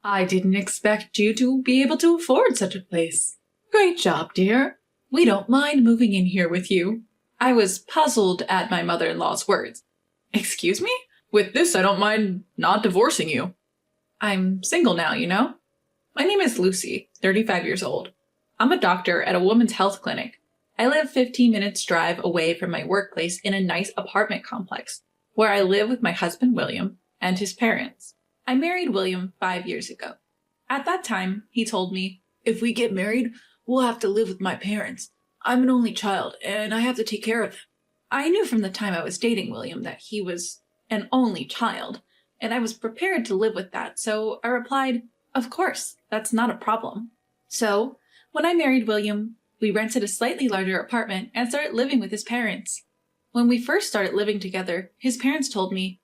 I didn't expect you to be able to afford such a place. Great job, dear. We don't mind moving in here with you. I was puzzled at my mother-in-law's words. Excuse me? With this, I don't mind not divorcing you. I'm single now, you know? My name is Lucy, 35 years old. I'm a doctor at a women's health clinic. I live 15 minutes drive away from my workplace in a nice apartment complex, where I live with my husband William and his parents. I married William 5 years ago. At that time, he told me, "If we get married, we'll have to live with my parents. I'm an only child, and I have to take care of them." I knew from the time I was dating William that he was an only child, and I was prepared to live with that, so I replied, "Of course, that's not a problem." So, when I married William, we rented a slightly larger apartment and started living with his parents. When we first started living together, his parents told me,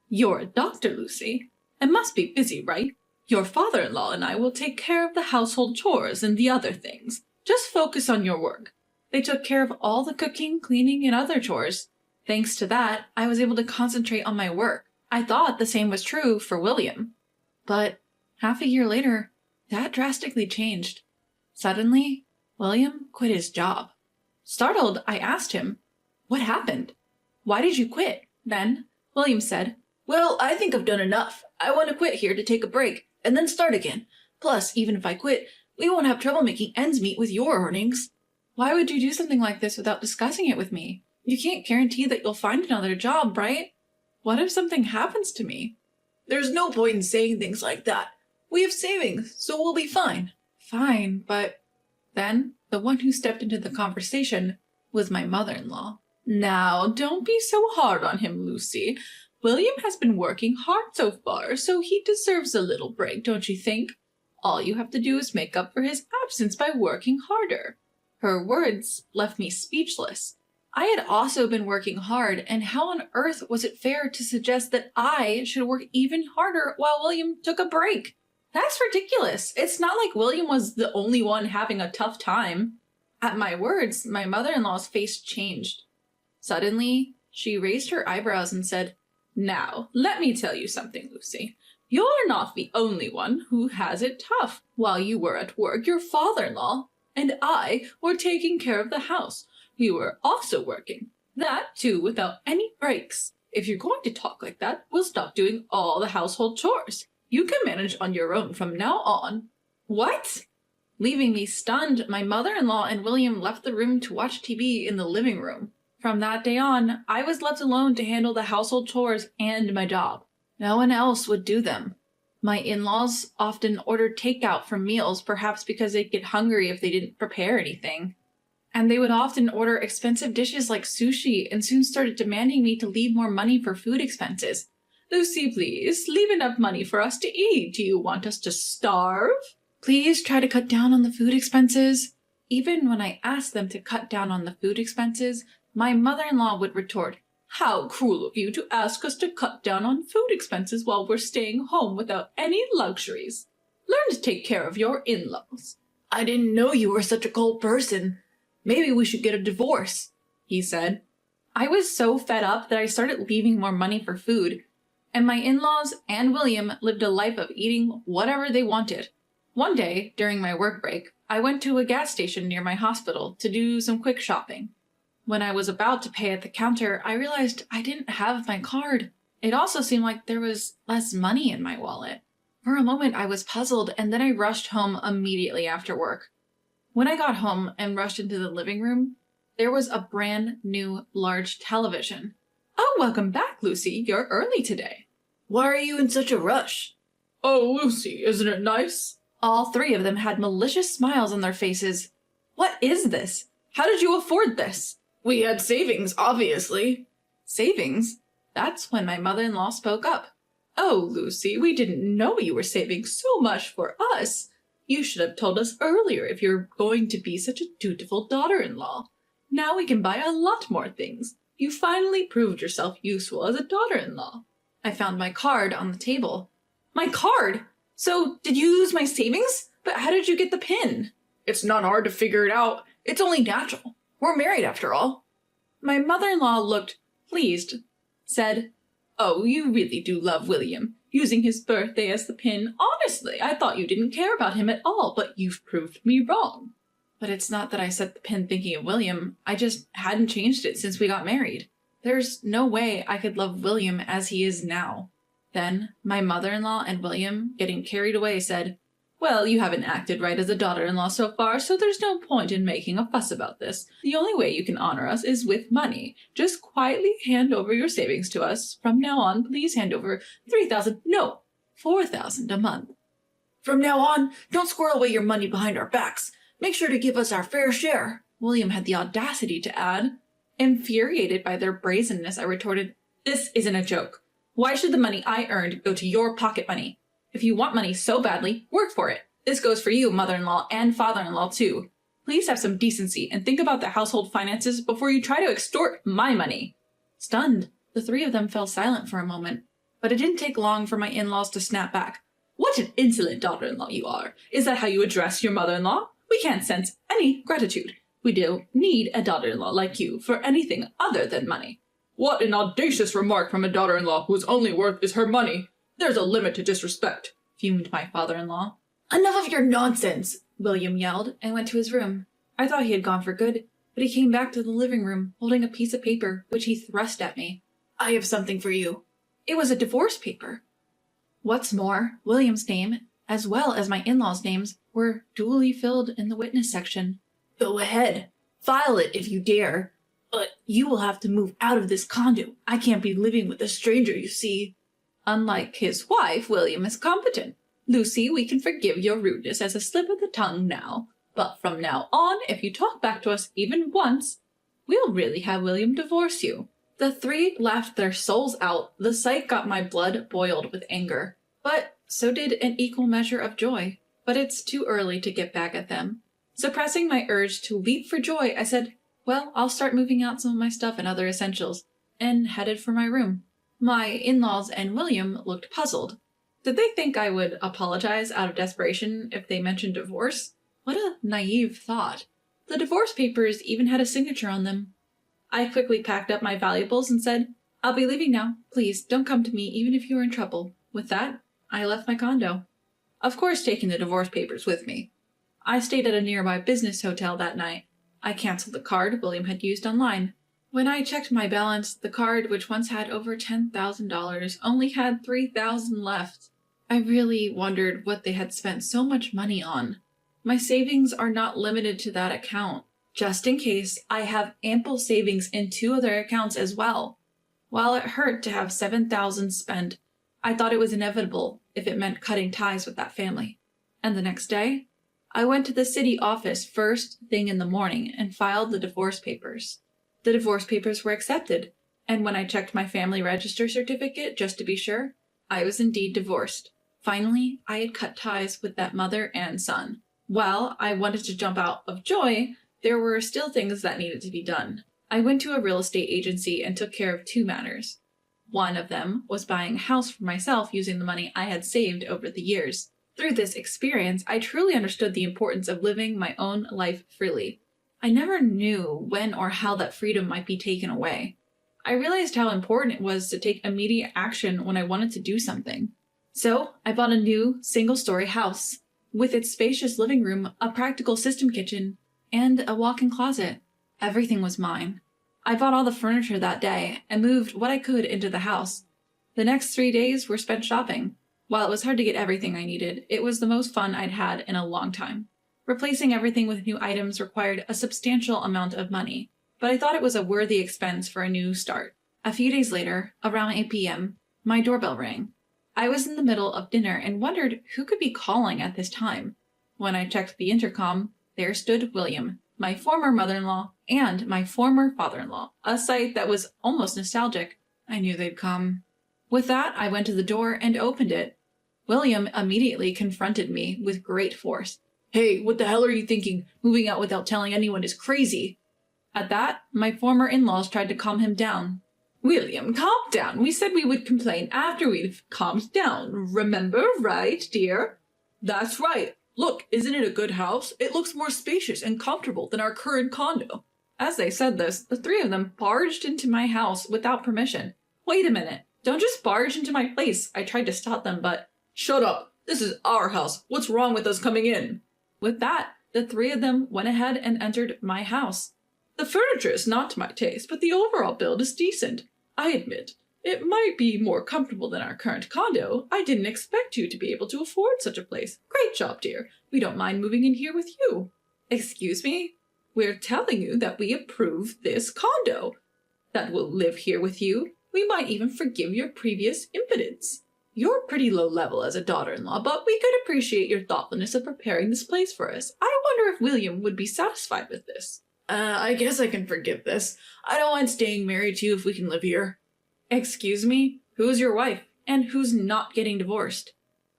"You're a doctor, Lucy. It must be busy, right? Your father-in-law and I will take care of the household chores and the other things. Just focus on your work." They took care of all the cooking, cleaning, and other chores. Thanks to that, I was able to concentrate on my work. I thought the same was true for William. But half a year later, that drastically changed. Suddenly, William quit his job. Startled, I asked him, "What happened? Why did you quit?" Then, William said, "Well, I think I've done enough. I want to quit here to take a break, and then start again. Plus, even if I quit, we won't have trouble making ends meet with your earnings." Why would you do something like this without discussing it with me? You can't guarantee that you'll find another job, right? What if something happens to me? "There's no point in saying things like that. We have savings, so we'll be fine." Fine, but then the one who stepped into the conversation was my mother-in-law. "Now, don't be so hard on him, Lucy. William has been working hard so far, so he deserves a little break, don't you think? All you have to do is make up for his absence by working harder." Her words left me speechless. I had also been working hard, and how on earth was it fair to suggest that I should work even harder while William took a break? That's ridiculous. It's not like William was the only one having a tough time. At my words, my mother-in-law's face changed. Suddenly, she raised her eyebrows and said, "Now, let me tell you something, Lucy. You're not the only one who has it tough. While you were at work, your father-in-law and I were taking care of the house. We were also working. That, too, without any breaks. If you're going to talk like that, we'll stop doing all the household chores. You can manage on your own from now on." What? Leaving me stunned, my mother-in-law and William left the room to watch TV in the living room. From that day on, I was left alone to handle the household chores and my job. No one else would do them. My in-laws often ordered takeout for meals, perhaps because they'd get hungry if they didn't prepare anything. And they would often order expensive dishes like sushi and soon started demanding me to leave more money for food expenses. "Lucy, please, leave enough money for us to eat. Do you want us to starve? Please try to cut down on the food expenses." Even when I asked them to cut down on the food expenses, my mother-in-law would retort, "How cruel of you to ask us to cut down on food expenses while we're staying home without any luxuries. Learn to take care of your in-laws." "I didn't know you were such a cold person. Maybe we should get a divorce," he said. I was so fed up that I started leaving more money for food, and my in-laws and William lived a life of eating whatever they wanted. One day, during my work break, I went to a gas station near my hospital to do some quick shopping. When I was about to pay at the counter, I realized I didn't have my card. It also seemed like there was less money in my wallet. For a moment, I was puzzled, and then I rushed home immediately after work. When I got home and rushed into the living room, there was a brand new large television. "Oh, welcome back, Lucy. You're early today." "Why are you in such a rush?" "Oh, Lucy, isn't it nice?" All three of them had malicious smiles on their faces. "What is this? How did you afford this?" "We had savings, obviously." "Savings?" That's when my mother-in-law spoke up. "Oh, Lucy, we didn't know you were saving so much for us. You should have told us earlier if you're going to be such a dutiful daughter-in-law. Now we can buy a lot more things. You finally proved yourself useful as a daughter-in-law." I found my card on the table. "My card? So, did you lose my savings? But how did you get the PIN?" "It's not hard to figure it out. It's only natural. We're married after all." My mother-in-law looked pleased, said, "Oh, you really do love William. using his birthday as the pin. Honestly, I thought you didn't care about him at all, but you've proved me wrong. But it's not that I set the pin thinking of William. I just hadn't changed it since we got married. There's no way I could love William as he is now. Then, my mother-in-law and William, getting carried away, said, "Well, you haven't acted right as a daughter-in-law so far, so there's no point in making a fuss about this. The only way you can honor us is with money. Just quietly hand over your savings to us. From now on, please hand over 3,000, no, 4,000 a month. From now on, don't squirrel away your money behind our backs. Make sure to give us our fair share," William had the audacity to add. Infuriated by their brazenness, I retorted, "This isn't a joke. Why should the money I earned go to your pocket money? If you want money so badly, work for it. This goes for you, mother-in-law and father-in-law too. Please have some decency and think about the household finances before you try to extort my money." Stunned, the three of them fell silent for a moment, but it didn't take long for my in-laws to snap back. "What an insolent daughter-in-law you are! Is that how you address your mother-in-law? We can't sense any gratitude. We don't need a daughter-in-law like you for anything other than money." "What an audacious remark from a daughter-in-law whose only worth is her money! There's a limit to disrespect," fumed my father-in-law. "Enough of your nonsense," William yelled and went to his room. I thought he had gone for good, but he came back to the living room holding a piece of paper, which he thrust at me. "I have something for you." It was a divorce paper. What's more, William's name, as well as my in-laws' names, were duly filled in the witness section. "Go ahead. File it if you dare. But you will have to move out of this condo. I can't be living with a stranger, you see." Unlike his wife, William is competent. "Lucy, we can forgive your rudeness as a slip of the tongue now. But from now on, if you talk back to us even once, we'll really have William divorce you." The three laughed their souls out. The sight got my blood boiled with anger. But so did an equal measure of joy. But it's too early to get back at them. Suppressing my urge to leap for joy, I said, "Well, I'll start moving out some of my stuff and other essentials," and headed for my room. My in-laws and William looked puzzled. Did they think I would apologize out of desperation if they mentioned divorce? What a naive thought. The divorce papers even had a signature on them. I quickly packed up my valuables and said, "I'll be leaving now. Please don't come to me even if you are in trouble." With that, I left my condo. Of course, taking the divorce papers with me. I stayed at a nearby business hotel that night. I canceled the card William had used online. When I checked my balance, the card, which once had over $10,000, only had $3,000 left. I really wondered what they had spent so much money on. My savings are not limited to that account. Just in case, I have ample savings in 2 other accounts as well. While it hurt to have $7,000 spent, I thought it was inevitable if it meant cutting ties with that family. And the next day, I went to the city office first thing in the morning and filed the divorce papers. The divorce papers were accepted, and when I checked my family register certificate just to be sure, I was indeed divorced. Finally, I had cut ties with that mother and son. While I wanted to jump out of joy, there were still things that needed to be done. I went to a real estate agency and took care of 2 matters. One of them was buying a house for myself using the money I had saved over the years. Through this experience, I truly understood the importance of living my own life freely. I never knew when or how that freedom might be taken away. I realized how important it was to take immediate action when I wanted to do something. So, I bought a new, single-story house, with its spacious living room, a practical system kitchen, and a walk-in closet. Everything was mine. I bought all the furniture that day and moved what I could into the house. The next 3 days were spent shopping. While it was hard to get everything I needed, it was the most fun I'd had in a long time. Replacing everything with new items required a substantial amount of money, but I thought it was a worthy expense for a new start. A few days later, around 8 p.m., my doorbell rang. I was in the middle of dinner and wondered who could be calling at this time. When I checked the intercom, there stood William, my former mother-in-law, and my former father-in-law, a sight that was almost nostalgic. I knew they'd come. With that, I went to the door and opened it. William immediately confronted me with great force. "Hey, what the hell are you thinking? Moving out without telling anyone is crazy." At that, my former in-laws tried to calm him down. "William, calm down. We said we would complain after we've calmed down. Remember, right, dear?" "That's right. Look, isn't it a good house? It looks more spacious and comfortable than our current condo." As they said this, the 3 of them barged into my house without permission. "Wait a minute. Don't just barge into my place. I tried to stop them, but shut up. This is our house. What's wrong with us coming in? With that, the three of them went ahead and entered my house. The furniture is not to my taste, but the overall build is decent. I admit, it might be more comfortable than our current condo. I didn't expect you to be able to afford such a place. Great job, dear. We don't mind moving in here with you. Excuse me? We're telling you that we approve this condo. That we'll live here with you. We might even forgive your previous impotence. You're pretty low level as a daughter-in-law, but we could appreciate your thoughtfulness of preparing this place for us. I wonder if William would be satisfied with this. I guess I can forgive this. I don't mind staying married to you if we can live here. Excuse me? Who's your wife? And who's not getting divorced?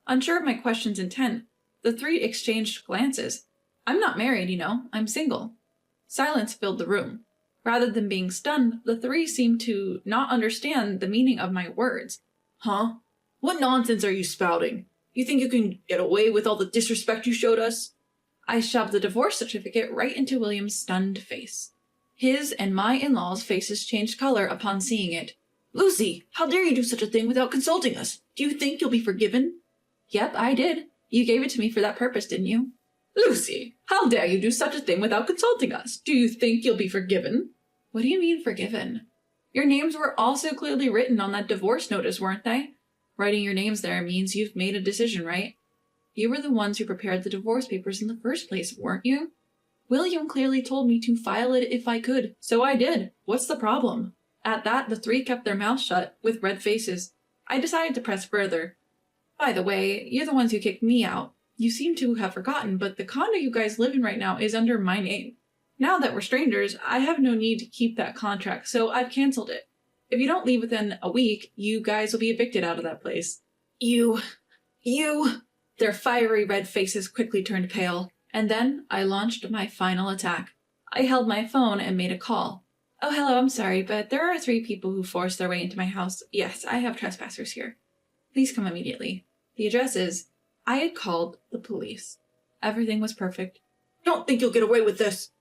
Unsure of my question's intent, the three exchanged glances. I'm not married, you know. I'm single. Silence filled the room. Rather than being stunned, the three seemed to not understand the meaning of my words. Huh? What nonsense are you spouting? You think you can get away with all the disrespect you showed us? I shoved the divorce certificate right into William's stunned face. His and my in-laws' faces changed color upon seeing it. Lucy, how dare you do such a thing without consulting us? Do you think you'll be forgiven? Yep, I did. You gave it to me for that purpose, didn't you? Lucy, how dare you do such a thing without consulting us? Do you think you'll be forgiven? What do you mean forgiven? Your names were also clearly written on that divorce notice, weren't they? Writing your names there means you've made a decision, right? You were the ones who prepared the divorce papers in the first place, weren't you? William clearly told me to file it if I could, so I did. What's the problem? At that, the three kept their mouths shut, with red faces. I decided to press further. By the way, you're the ones who kicked me out. You seem to have forgotten, but the condo you guys live in right now is under my name. Now that we're strangers, I have no need to keep that contract, so I've canceled it. If you don't leave within a week, you guys will be evicted out of that place. You... Their fiery red faces quickly turned pale, and then I launched my final attack. I held my phone and made a call. Oh, hello, I'm sorry, but there are 3 people who forced their way into my house. Yes, I have trespassers here. Please come immediately. The address is... I had called the police. Everything was perfect. Don't think you'll get away with this.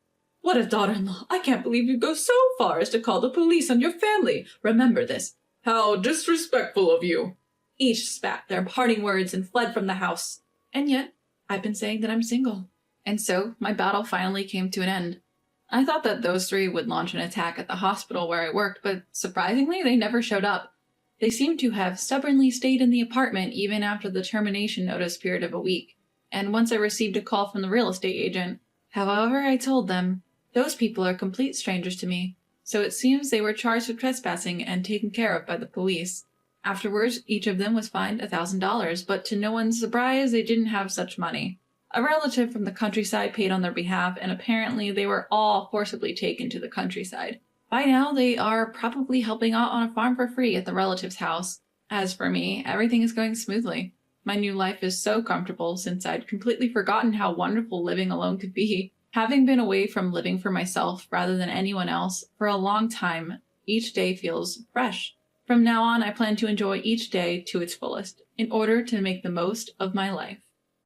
What a daughter-in-law. I can't believe you'd go so far as to call the police on your family. Remember this. How disrespectful of you. Each spat their parting words and fled from the house. And yet, I've been saying that I'm single. And so, my battle finally came to an end. I thought that those 3 would launch an attack at the hospital where I worked, but surprisingly, they never showed up. They seemed to have stubbornly stayed in the apartment even after the termination notice period of a week. And once I received a call from the real estate agent, however, I told them, those people are complete strangers to me, so it seems they were charged with trespassing and taken care of by the police. Afterwards, each of them was fined $1,000, but to no one's surprise, they didn't have such money. A relative from the countryside paid on their behalf, and apparently they were all forcibly taken to the countryside. By now, they are probably helping out on a farm for free at the relative's house. As for me, everything is going smoothly. My new life is so comfortable since I'd completely forgotten how wonderful living alone could be. Having been away from living for myself rather than anyone else for a long time, each day feels fresh. From now on, I plan to enjoy each day to its fullest, in order to make the most of my life.